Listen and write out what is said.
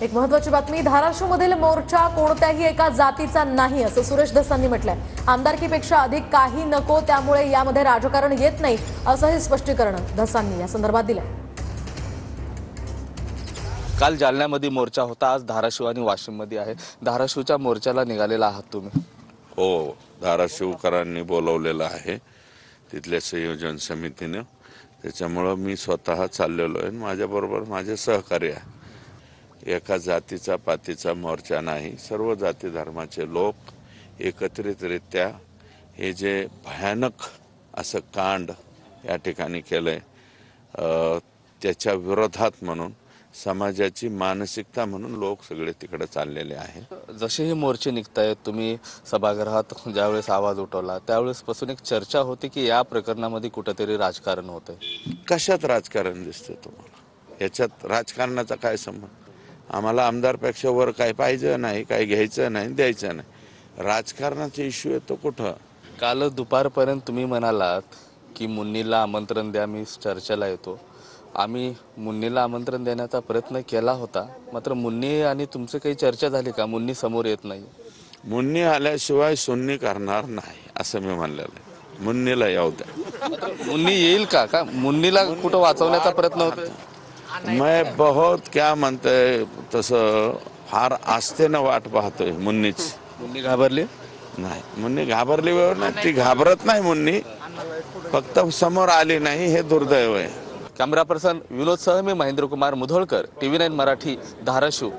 एक महत्त्वाची बातमी, धाराशिवमधील मोर्चा कोणत्याही एका जातीचा नाही असं सुरेश धसांनी म्हटलंय। आमदारकीपेक्षा अधिक काही नको, त्यामुळे यामध्ये राजकारण येत नाही असंही स्पष्टीकरण धसांनी या संदर्भात दिलंय। काल जालन्यामध्ये मोर्चा होता, आज धाराशिव आणि वाशिममध्ये आहे। धाराशिवच्या मोर्चाला निघालेला आहात तुम्ही? हो, धाराशिवकरांनी बोलवलेलं आहे तिथल्या संयोजन समितीने, त्याच्यामुळे मी स्वतः चाललेलो आहे। माझ्याबरोबर माझे सहकारी आहे। एका जातीचा पातीचा मोर्चा नाही, सर्व जाती धर्माचे लोक एकत्रितरित्या हे जे भयानक असं कांड या ठिकाणी केलंय त्याच्या विरोधात म्हणून समाजाची मानसिकता म्हणून लोक सगळे तिकडे चाललेले आहेत। जसे हे मोर्चे निघतायत, तुम्ही सभागृहात ज्यावेळेस आवाज उठवला त्यावेळेस पासून एक चर्चा होती की या प्रकरणामध्ये कुठेतरी राजकारण होतंय। कशात राजकारण दिसतं तुम्हाला? याच्यात राजकारणाचा काय संबंध? आम्हाला आमदारपेक्षा वर काय पाहिजे नाही, काय घ्यायचं नाही, द्यायचं नाही। राजकारणाचा इश्यू येतो कुठं? काल दुपारपर्यंत तुम्ही म्हणालात की मुन्नीला आमंत्रण द्या, मी चर्चेला येतो। आम्ही मुन्नीला आमंत्रण देण्याचा प्रयत्न केला होता, मात्र मुन्नी आणि तुमची काही चर्चा झाली का? मुन्नी समोर येत नाही। मुन्नी आल्याशिवाय सुन्नी करणार नाही असं मी म्हणलेलं आहे। मुन्नीला येऊ द्या। मुन्नी येईल का? मुन्नीला कुठं वाचवण्याचा प्रयत्न होतोय? मैं बहुत क्या म्हणतोय तसं फार आस्थेनं वाट पाहतोय मुन्नीची। मुन्नी घाबरली नाही, मुन्नी घाबरली वेळ नाही, ती घाबरत नाही। मुन्नी फक्त समोर आली नाही, हे दुर्दैव आहे। कॅमेरा पर्सन विनोद सह मी महेंद्र कुमार मुधोळकर, TV9 मराठी, धाराशिव।